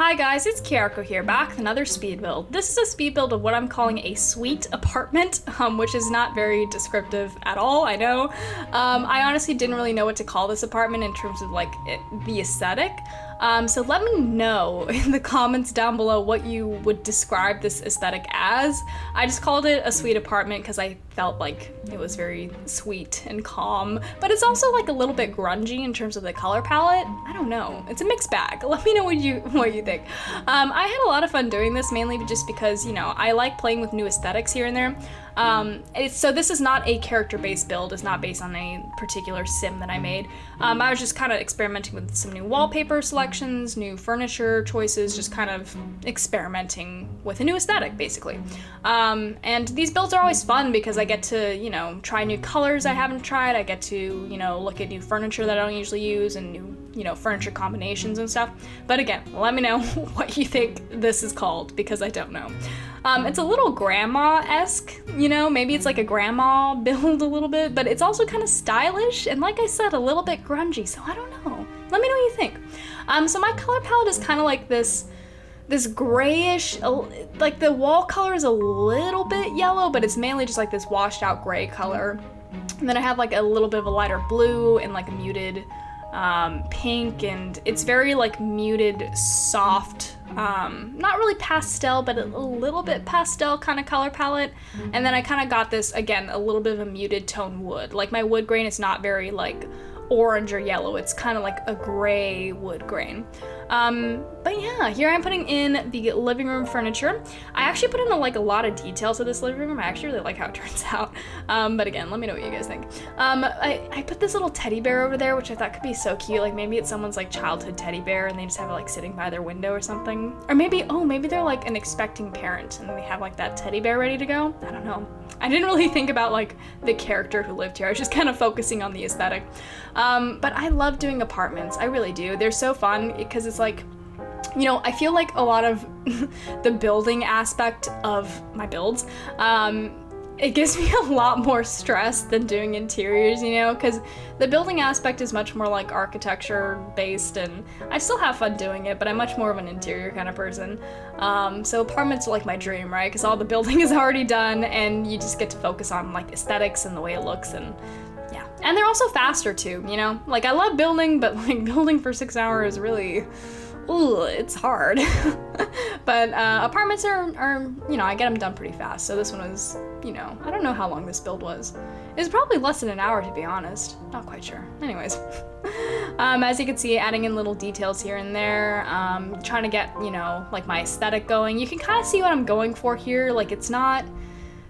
Hi guys, it's Kiyako here, back with another speed build. This is a speed build of what I'm calling a suite apartment, which is not very descriptive at all, I know. I honestly didn't really know what to call this apartment in terms of the aesthetic. So let me know in the comments down below what you would describe this aesthetic as. I just called it a suite apartment because I felt like it was very sweet and calm, but it's also like a little bit grungy in terms of the color palette. I don't know, it's a mixed bag. Let me know what you think. I had a lot of fun doing this, mainly just because, you know, I like playing with new aesthetics here and there. So this is not a character-based build. It's not based on a particular sim that I made. I was just kind of experimenting with some new wallpaper selections, new furniture choices, just kind of experimenting with a new aesthetic, basically. And these builds are always fun because I get to, you know, try new colors I haven't tried. I get to, you know, look at new furniture that I don't usually use and new, you know, furniture combinations and stuff. But again, let me know what you think this is called, because I don't know. It's a little grandma-esque, you know, maybe it's like a grandma build a little bit, but it's also kind of stylish and, like I said, a little bit grungy, so I don't know. Let me know what you think. So my color palette is kind of like this grayish, like the wall color is a little bit yellow, but it's mainly just like this washed out gray color. And then I have like a little bit of a lighter blue and like a muted pink, and it's very like muted, soft, not really pastel, but a little bit pastel kind of color palette. And then I kind of got this, again, a little bit of a muted tone wood. Like my wood grain is not very like orange or yellow, it's kind of like a gray wood grain. But yeah, here I'm putting in the living room furniture. I actually put in a lot of detail to this living room. I actually really like how it turns out. But again, let me know what you guys think. I put this little teddy bear over there, which I thought could be so cute. Like maybe it's someone's like childhood teddy bear and they just have it like sitting by their window or something. Or maybe they're like an expecting parent and they have like that teddy bear ready to go. I don't know. I didn't really think about like the character who lived here. I was just kind of focusing on the aesthetic. But I love doing apartments. I really do. They're so fun because it's like, you know, I feel like a lot of the building aspect of my builds, it gives me a lot more stress than doing interiors, you know, because the building aspect is much more like architecture based, and I still have fun doing it, but I'm much more of an interior kind of person. So apartments are like my dream, right? Because all the building is already done and you just get to focus on like aesthetics and the way it looks, and yeah. And they're also faster too, you know? Like I love building, but like building for 6 hours really, ooh, it's hard. But apartments are, you know, I get them done pretty fast. So this one was, you know, I don't know how long this build was. It was probably less than an hour, to be honest. Not quite sure. Anyways, as you can see, adding in little details here and there, trying to get, you know, like my aesthetic going. You can kind of see what I'm going for here. Like it's not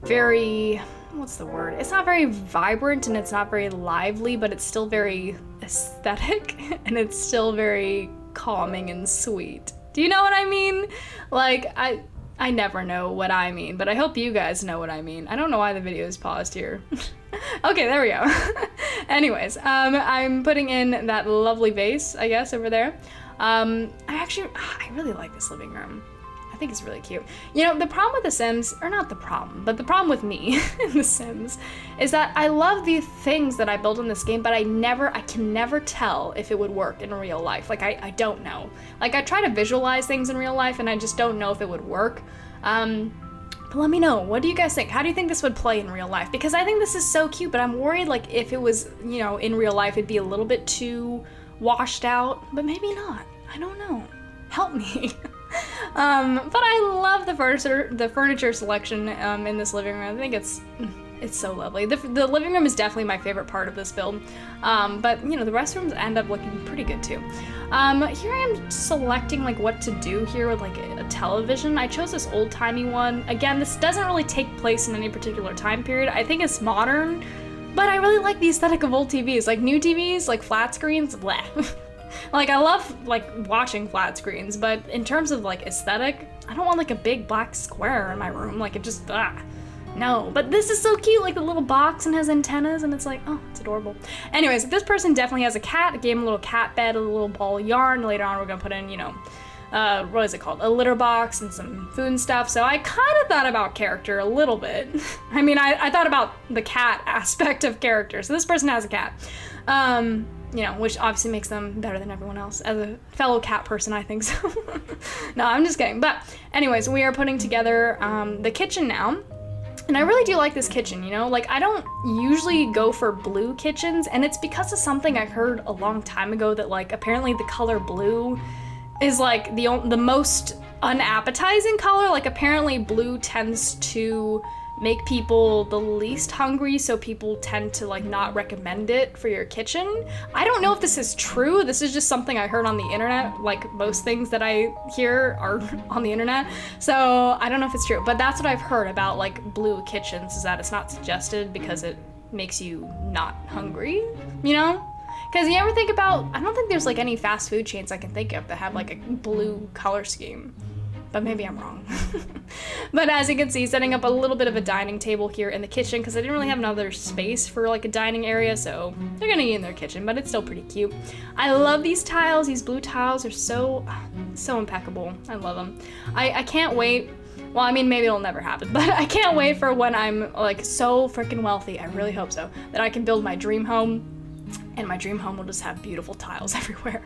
very, what's the word? It's not very vibrant and it's not very lively, but it's still very aesthetic and it's still very calming and sweet. Do you know what I mean? Like, I never know what I mean, but I hope you guys know what I mean. I don't know why the video is paused here. Okay, there we go. Anyways, I'm putting in that lovely vase, I guess, over there. I really like this living room. I think it's really cute. You know, the problem with The Sims, or not the problem, but the problem with me in The Sims is that I love the things that I build in this game, but I can never tell if it would work in real life. Like, I don't know. Like, I try to visualize things in real life, and I just don't know if it would work. But let me know, what do you guys think? How do you think this would play in real life? Because I think this is so cute, but I'm worried, like, if it was, you know, in real life, it'd be a little bit too washed out, but maybe not. I don't know. Help me. But I love the furniture selection in this living room. I think it's so lovely. The living room is definitely my favorite part of this build. But you know, the restrooms end up looking pretty good too. Here I am selecting like what to do here with like a television. I chose this old-timey one. Again, this doesn't really take place in any particular time period. I think it's modern, but I really like the aesthetic of old TVs. Like new TVs, like flat screens, bleh. Like, I love, like, watching flat screens, but in terms of, like, aesthetic, I don't want, like, a big black square in my room. Like, it just, no. But this is so cute, like, the little box and has antennas, and it's like, oh, it's adorable. Anyways, this person definitely has a cat. I gave him a little cat bed, a little ball of yarn. Later on, we're gonna put in, you know, what is it called? A litter box and some food and stuff. So I kind of thought about character a little bit. I mean, I thought about the cat aspect of character. So this person has a cat. You know, which obviously makes them better than everyone else. As a fellow cat person, I think so. No, I'm just kidding. But anyways, we are putting together the kitchen now. And I really do like this kitchen, you know? Like, I don't usually go for blue kitchens, and it's because of something I heard a long time ago that, like, apparently the color blue is, like, the most unappetizing color. Like, apparently blue tends to make people the least hungry, so people tend to, like, not recommend it for your kitchen. I don't know if this is true. This is just something I heard on the internet. Like, most things that I hear are on the internet, so I don't know if it's true, but that's what I've heard about, like, blue kitchens, is that it's not suggested because it makes you not hungry, you know? Because you ever think about, I don't think there's, like, any fast food chains I can think of that have, like, a blue color scheme. But maybe I'm wrong. But as you can see, setting up a little bit of a dining table here in the kitchen, because I didn't really have another space for like a dining area, so they're gonna eat in their kitchen, but it's still pretty cute. I love these tiles. These blue tiles are so impeccable. I love them. I can't wait. Well, I mean, maybe it'll never happen, but I can't wait for when I'm like so freaking wealthy, I really hope so, that I can build my dream home, and my dream home will just have beautiful tiles everywhere.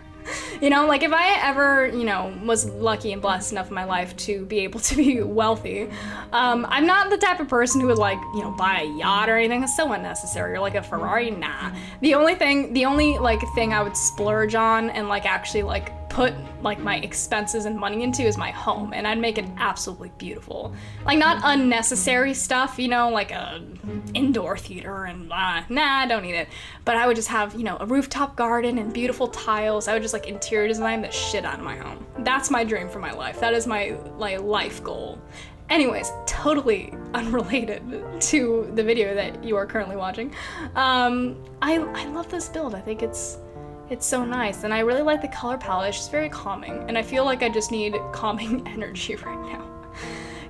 You know, like if I ever, you know, was lucky and blessed enough in my life to be able to be wealthy, I'm not the type of person who would like, you know, buy a yacht or anything. It's so unnecessary. Or like a Ferrari, nah. The only like thing I would splurge on and like actually like put like my expenses and money into is my home, and I'd make it absolutely beautiful. Like not unnecessary stuff, you know, like a indoor theater and nah, I don't need it. But I would just have, you know, a rooftop garden and beautiful tiles. I would just like interior design the shit out of my home. That's my dream for my life. That is my like life goal. Anyways, totally unrelated to the video that you are currently watching. I love this build. I think it's so nice, and I really like the color palette. It's just very calming, and I feel like I just need calming energy right now.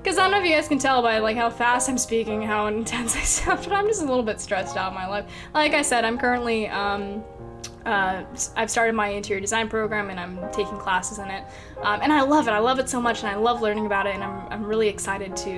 Because I don't know if you guys can tell by like how fast I'm speaking, how intense I sound, but I'm just a little bit stressed out in my life. Like I said, I'm currently, I've started my interior design program, and I'm taking classes in it, and I love it. I love it so much, and I love learning about it, and I'm really excited to,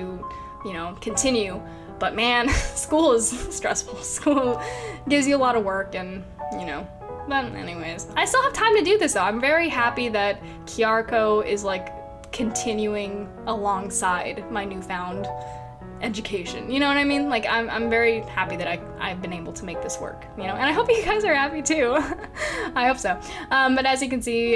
you know, continue. But man, school is stressful. School gives you a lot of work, and, you know. But anyways, I still have time to do this though. I'm very happy that Kiarko is like continuing alongside my newfound education. You know what I mean? Like I'm very happy that I've been able to make this work, you know, and I hope you guys are happy too. I hope so. But as you can see,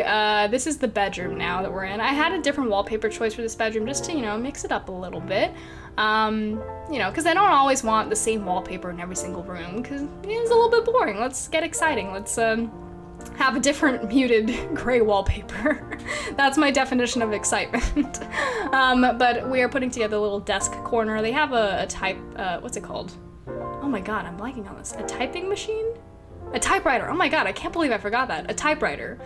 this is the bedroom now that we're in. I had a different wallpaper choice for this bedroom just to, you know, mix it up a little bit. You know, because I don't always want the same wallpaper in every single room, because it's a little bit boring. Let's get exciting. Let's have a different muted gray wallpaper. That's my definition of excitement. But we are putting together a little desk corner. They have a type, what's it called? Oh my god, I'm blanking on this. A typing machine? A typewriter. Oh my god, I can't believe I forgot that. A typewriter.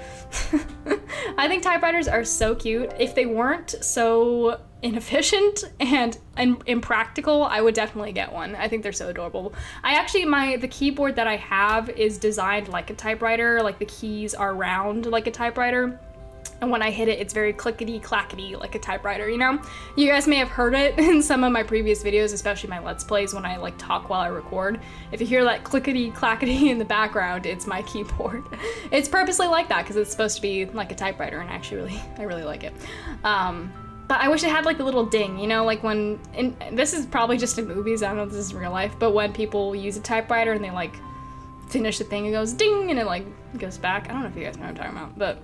I think typewriters are so cute. If they weren't so inefficient and impractical, I would definitely get one. I think they're so adorable. The keyboard that I have is designed like a typewriter. Like the keys are round like a typewriter. And when I hit it, it's very clickety-clackety like a typewriter, you know? You guys may have heard it in some of my previous videos, especially my Let's Plays when I like talk while I record. If you hear that clickety-clackety in the background, it's my keyboard. It's purposely like that because it's supposed to be like a typewriter, and actually, I really like it. But I wish it had like the little ding, you know, like when, and this is probably just in movies, I don't know if this is real life, but when people use a typewriter and they like finish the thing, it goes ding and it like goes back. I don't know if you guys know what I'm talking about, but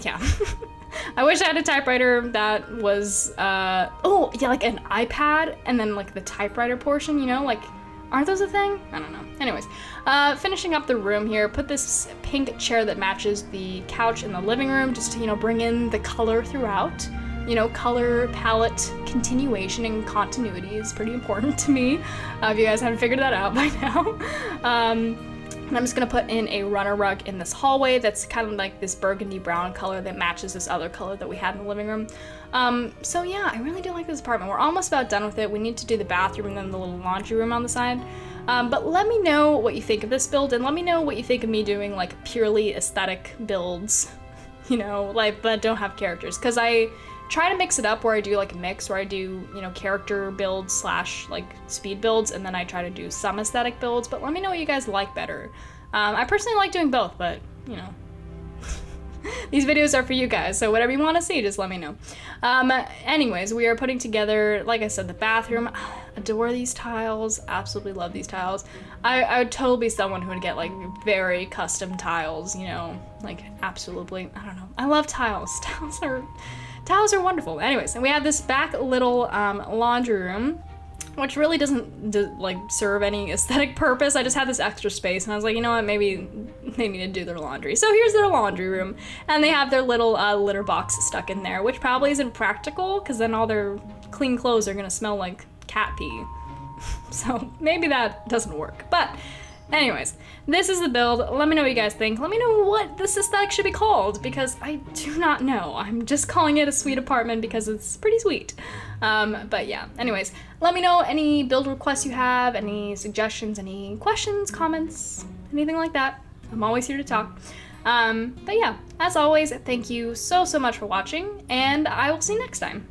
yeah. I wish I had a typewriter that was, oh yeah, like an iPad and then like the typewriter portion, you know, like, aren't those a thing? I don't know. Anyways, finishing up the room here, put this pink chair that matches the couch in the living room just to, you know, bring in the color throughout. You know, color palette continuation and continuity is pretty important to me, if you guys haven't figured that out by now. And I'm just gonna put in a runner rug in this hallway that's kind of like this burgundy brown color that matches this other color that we had in the living room. So yeah, I really do like this apartment. We're almost about done with it. We need to do the bathroom and then the little laundry room on the side. But let me know what you think of this build, and let me know what you think of me doing like purely aesthetic builds, you know, like that don't have characters. Because I try to mix it up where I do like a mix where I do, you know, character builds / like speed builds, and then I try to do some aesthetic builds, but let me know what you guys like better. I personally like doing both, but you know, these videos are for you guys, so whatever you want to see, just let me know. Anyways, we are putting together, like I said, the bathroom. Adore these tiles, absolutely love these tiles. I would totally be someone who would get like very custom tiles, you know, like absolutely, I don't know. I love tiles. Tiles are wonderful. Anyways, and we have this back little laundry room, which really doesn't like serve any aesthetic purpose. I just had this extra space and I was like, you know what, maybe they need to do their laundry. So here's their laundry room, and they have their little litter box stuck in there, which probably isn't practical because then all their clean clothes are gonna smell like cat pee. So maybe that doesn't work. But anyways, this is the build. Let me know what you guys think. Let me know what this aesthetic should be called, because I do not know. I'm just calling it a sweet apartment because it's pretty sweet. But yeah, anyways, let me know any build requests you have, any suggestions, any questions, comments, anything like that. I'm always here to talk. But yeah, as always, thank you so much for watching, and I will see you next time.